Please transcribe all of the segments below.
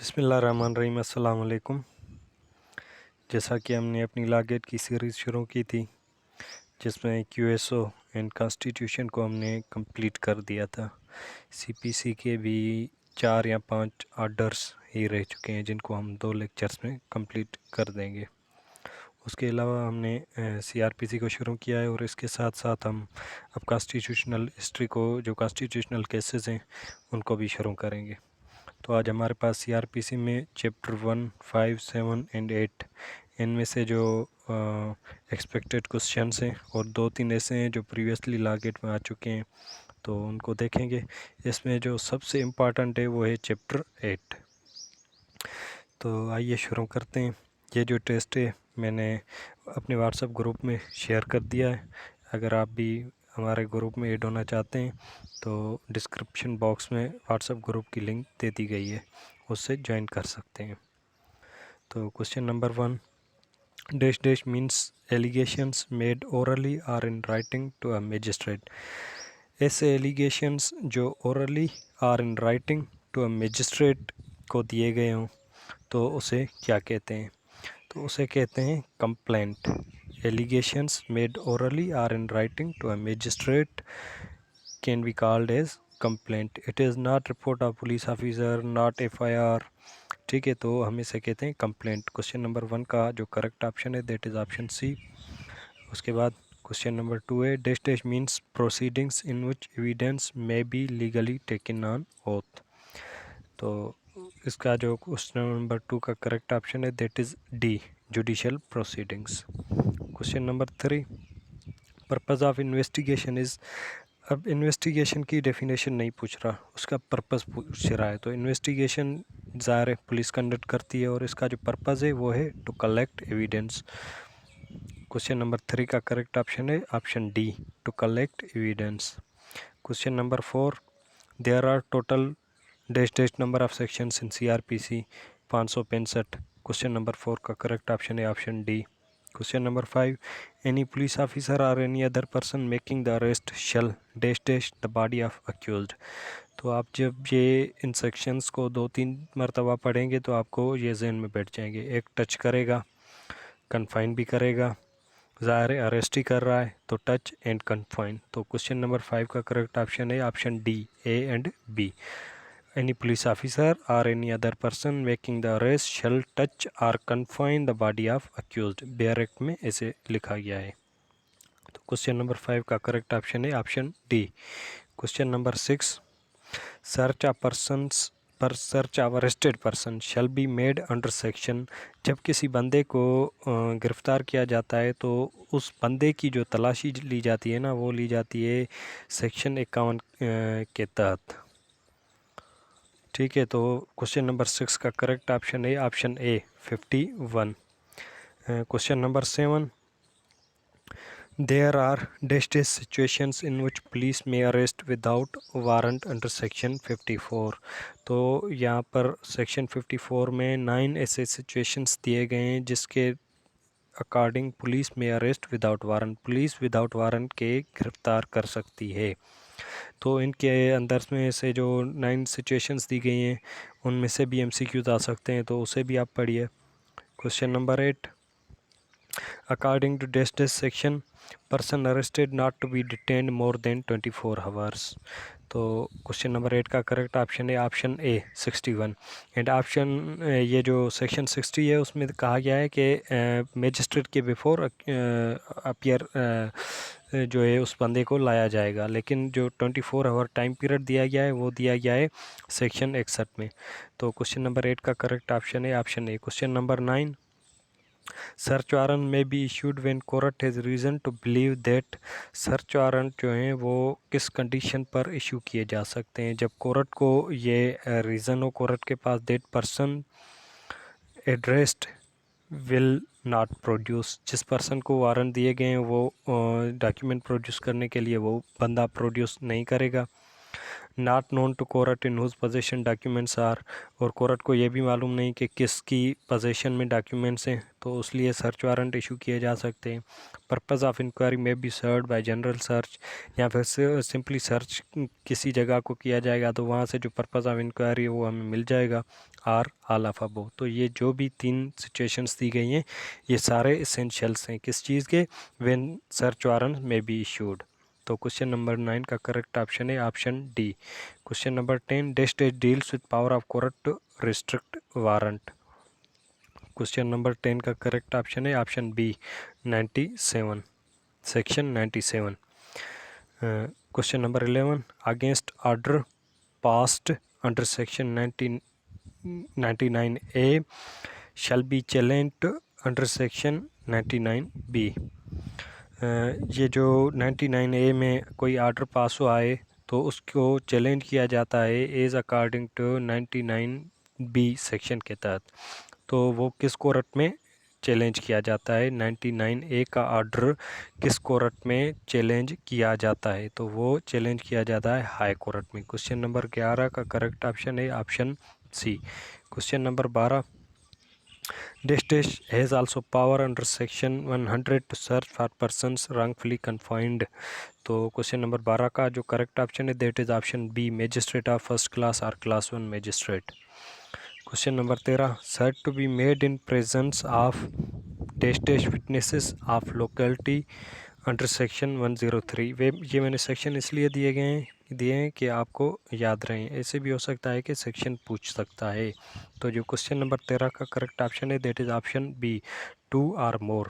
बिस्मिल्लाहिर्रहमानिर्रहीम। अस्सलाम वालेकुम। जैसा कि हमने अपनी लॉ गेट की सीरीज़ शुरू की थी जिसमें क्यूएसओ एंड कॉन्स्टिट्यूशन को हमने कंप्लीट कर दिया था। सीपीसी के भी 4 या 5 ऑर्डर्स ही रह चुके हैं जिनको हम 2 लेक्चर्स में कंप्लीट कर देंगे। उसके अलावा हमने सीआरपीसी को शुरू किया है और इसके साथ साथ हम अब कॉन्स्टिट्यूशनल हिस्ट्री को, जो कॉन्स्टिट्यूशनल केसेस हैं, उनको भी शुरू करेंगे। तो आज हमारे पास सीआरपीसी में चैप्टर 1, 5, 7 एंड 8 इनमें से जो एक्सपेक्टेड क्वेश्चंस हैं और 2-3 ऐसे हैं जो प्रीवियसली लॉ गेट में आ चुके हैं, तो उनको देखेंगे। इसमें जो सबसे इम्पॉर्टेंट है वो है चैप्टर 8। तो आइए शुरू करते हैं। ये जो टेस्ट है मैंने अपने व्हाट्सएप ग्रुप में शेयर कर दिया है। अगर आप भी हमारे ग्रुप में ऐड होना चाहते हैं तो डिस्क्रिप्शन बॉक्स में व्हाट्सएप ग्रुप की लिंक दे दी गई है, उससे ज्वाइन कर सकते हैं। तो question number 1, dash dash means allegations made orally or in writing to a magistrate. ऐसे एलिगेशंस जो orally or in writing to a magistrate को दिए गए हों तो उसे क्या कहते हैं? तो उसे कहते हैं complaint. Allegations made orally or in writing to a magistrate can be called as complaint. It is not report of police officer, not FIR। ठीक है, तो हम इसे कहते हैं कंप्लेंट। क्वेश्चन नंबर 1 का जो करेक्ट ऑप्शन है दैट इज़ ऑप्शन सी। उसके बाद क्वेश्चन नंबर 2 है dash dash means proceedings in which evidence may be legally taken on oath. तो इसका जो क्वेश्चन नंबर 2 का करेक्ट ऑप्शन है that is D, judicial proceedings. Question number 3, purpose of investigation is. अब investigation की definition नहीं पूछ रहा, उसका पर्पज़ पूछ रहा है। तो इन्वेस्टिगेशन ज़ाहिर है पुलिस कंडक्ट करती है और इसका जो पर्पज़ है वो है to collect evidence. Question number 3 का करेक्ट ऑप्शन है option D, to collect evidence. Question number 4, there are total dash dash number of sections in CrPC 565। Question number 4 का करेक्ट ऑप्शन है option D. Question number 5, any police officer और any other person making the arrest shall dash dash the body of accused. तो आप जब ये इन sections को 2-3 मरतबा पढ़ेंगे तो आपको ये जहन में बैठ जाएंगे। एक टच करेगा, कन्फाइन भी करेगा, ज़ाहिर है अरेस्ट ही कर रहा है, तो टच एंड कन्फाइन। तो क्वेश्चन नंबर 5 का करेक्ट ऑप्शन है option D, A and B. Any police officer or any other person making the arrest shall touch or confine the body of accused। Bare act में ऐसे लिखा गया है। तो question number 5 का correct option है option D. Question number 6, search of persons पर search of arrested person shall be made under section. जब किसी बंदे को गिरफ़्तार किया जाता है तो उस बंदे की जो तलाशी ली जाती है ना, वो ली जाती है सेक्शन 51 के तहत। ठीक है, तो क्वेश्चन नंबर 6 का करेक्ट ऑप्शन है option A, 51। Question number 7, there are dash dash situations in which police may arrest without warrant under section 54। तो यहाँ पर सेक्शन 54 में 9 ऐसे सिचुएशंस दिए गए हैं जिसके अकॉर्डिंग पुलिस में arrest without warrant, police without warrant के गिरफ्तार कर सकती है। तो इनके अंदर में से जो 9 सिचुएशंस दी गई हैं उनमें से भी एमसीक्यूज आ सकते हैं, तो उसे भी आप पढ़िए। Question number 8, according to dash dash section person arrested not to be detained more than 24 hours. तो क्वेश्चन नंबर 8 का करेक्ट ऑप्शन है ऑप्शन ए, 61। एंड ऑप्शन ये जो सेक्शन 60 है उसमें कहा गया है कि मैजिस्ट्रेट के बिफोर अपीयर जो है उस बंदे को लाया जाएगा, लेकिन जो 24 आवर टाइम पीरियड दिया गया है वो दिया गया है सेक्शन 61 में। तो क्वेश्चन नंबर 8 का करेक्ट ऑप्शन है option A. Question number 9, search warrant may be issued when court has reason to believe that. Search warrant जो हैं वो किस कंडीशन पर इशू किए जा सकते हैं? जब कोर्ट को ये रीज़न हो कोर्ट के पास that person addressed will not produce, जिस पर्सन को वारंट दिए गए हैं वो डॉक्यूमेंट प्रोड्यूस करने के लिए वो बंदा प्रोड्यूस नहीं करेगा। Not known to court in whose position documents are, और कोर्ट को ये भी मालूम नहीं कि किसकी पोजीशन में डॉक्यूमेंट्स हैं, तो उसलिए सर्च वारंट इशू किए जा सकते हैं। पर्पज़ ऑफ इंक्वायरी में be served bye general search, या फिर सिंपली सर्च किसी जगह को किया जाएगा तो वहाँ से जो पर्पज़ ऑफ इंक्वायरी है वो हमें मिल जाएगा, आर ऑल ऑफ अबव। तो ये जो भी 3 सिचुएशंस दी गई हैं ये सारे इसेंशियल्स हैं किस चीज़ के, when search warrant may be issued. तो क्वेश्चन नंबर 9 का करेक्ट ऑप्शन है option D. Question number 10, the state deals with power of court to restrict warrant. Question number 10 का करेक्ट ऑप्शन है option B 97, section 97। Question number 11, against order passed under section 99A shall be challenged under section 99B। ये जो 99A में कोई order pass हुआ है तो उसको चैलेंज किया जाता है as according to 99B section के तहत। तो वो किस कोर्ट में चैलेंज किया जाता है, 99A का ऑर्डर किस कोर्ट में चैलेंज किया जाता है, तो वो चैलेंज किया जाता है हाई कोर्ट में। क्वेश्चन नंबर 11 का करेक्ट ऑप्शन है option C. Question number 12, Justice has also power under section 100 to search for persons wrongfully confined। तो क्वेश्चन नंबर 12 का जो करेक्ट ऑप्शन है that is option B, magistrate of first class और class 1 magistrate. Question number 13, said to be made in presence of tested witnesses of locality under section 103। वे ये मैंने section इसलिए दिए हैं कि आपको याद रहें, ऐसे भी हो सकता है कि सेक्शन पूछ सकता है। तो जो क्वेश्चन नंबर 13 का करेक्ट ऑप्शन है that is option B, 2 or more।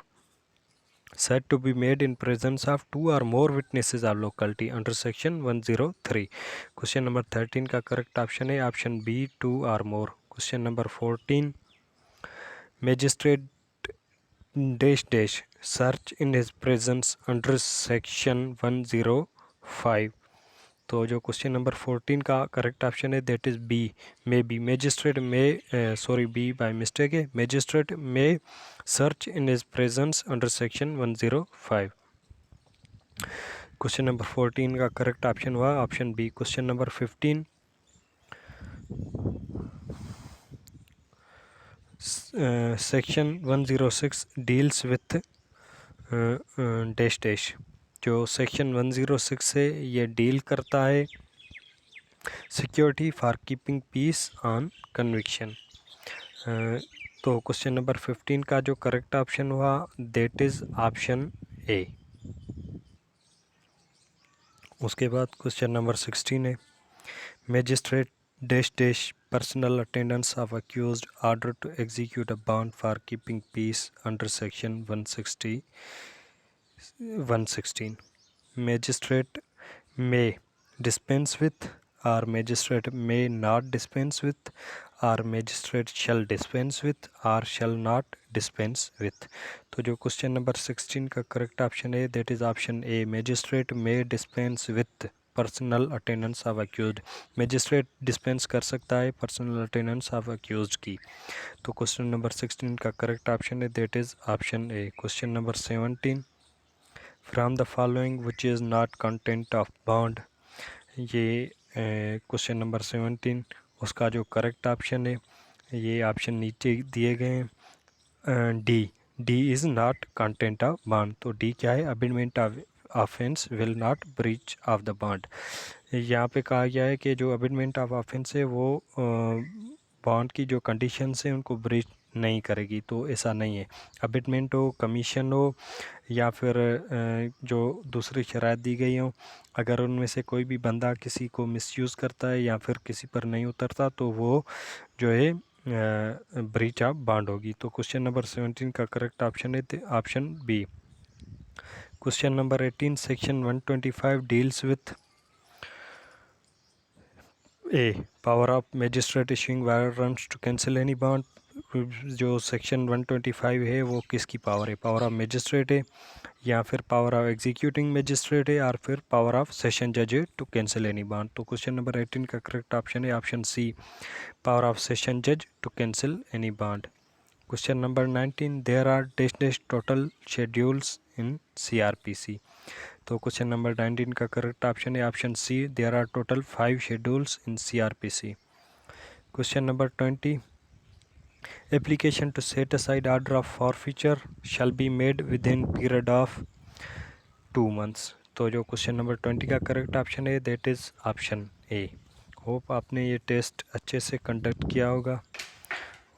said to be made in presence of 2 or more witnesses of locality under section 103। Question number 13 का करेक्ट ऑप्शन है option B, 2 or more। Question number 14, magistrate dash dash search in his presence under section 105। तो जो question number 14 का correct option है that is B, may be. Magistrate may be by mistake है, magistrate may search in his presence under section 105। Question number 14 का correct option हुआ option B. Question number 15, section 106 deals with dash dash. जो section 106 है ये deal करता है security for keeping peace on conviction. तो question number 15 का जो करेक्ट ऑप्शन हुआ दैट इज़ ऑप्शन ए। उसके बाद क्वेश्चन नंबर 16 है, magistrate dash dash personal attendance of accused order to execute a bond for keeping peace under section 116। Magistrate may dispense with, or magistrate may not dispense with, or magistrate shall dispense with, or shall not dispense with। तो जो question number 16 का correct option है that is option A, magistrate may dispense with personal attendance of accused. Magistrate dispense कर सकता है personal attendance of accused की। तो question number 16 का करेक्ट ऑप्शन है that is option A. Question number 17, from the following which is not content of bond. ये question number 17 उसका जो करेक्ट ऑप्शन है ये ऑप्शन नीचे दिए गए हैं, D is not content of bond. तो डी क्या है, abandonment of offence will not breach of the bond. यहाँ पे कहा गया है कि जो अबेंडमेंट ऑफ ऑफेंस है वो बॉन्ड की जो कंडीशंस हैं उनको ब्रीच नहीं करेगी, तो ऐसा नहीं है। अबेटमेंट हो, कमीशन हो, या फिर जो दूसरी शराइत दी गई हों, अगर उनमें से कोई भी बंदा किसी को मिसयूज़ करता है या फिर किसी पर नहीं उतरता तो वो जो है ब्रीच ऑफ बॉन्ड होगी। तो क्वेश्चन नंबर 17 का करेक्ट ऑप्शन है option B. Question number 18, section 125 deals with A, power of magistrate issuing warrants to cancel any bond. जो सेक्शन 125 है वो किसकी पावर है, पावर ऑफ मैजिस्ट्रेट है, या फिर पावर ऑफ एग्जीक्यूटिंग मैजिस्ट्रेट है, और फिर पावर ऑफ सेशन जज है टू कैंसिल एनी बॉन्ड। तो क्वेश्चन नंबर 18 का करेक्ट ऑप्शन है option C, power of session जज to cancel any bond. Question number 19, there are dash dash total schedules in CRPC। तो क्वेश्चन नंबर 19 का correct option है option C, there are total 5 schedules in CRPC। Question number 20, application to set aside order of forfeiture shall be made within period of 2 months. तो जो question number 20 का correct option है that is option A. Hope आपने ये test अच्छे से conduct किया होगा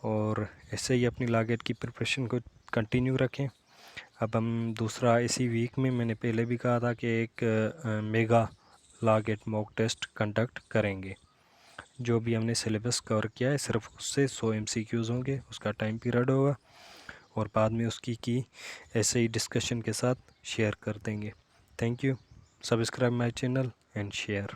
और ऐसे ही अपनी लागत की प्रिपरेशन को कंटिन्यू रखें। अब हम दूसरा इसी वीक में, मैंने पहले भी कहा था कि एक मेगा लागत मॉक टेस्ट कंडक्ट करेंगे। जो भी हमने सिलेबस कवर किया है सिर्फ उससे 100 MCQs होंगे, उसका टाइम पीरियड होगा और बाद में उसकी की ऐसे ही डिस्कशन के साथ शेयर कर देंगे। Thank you, subscribe my channel and share.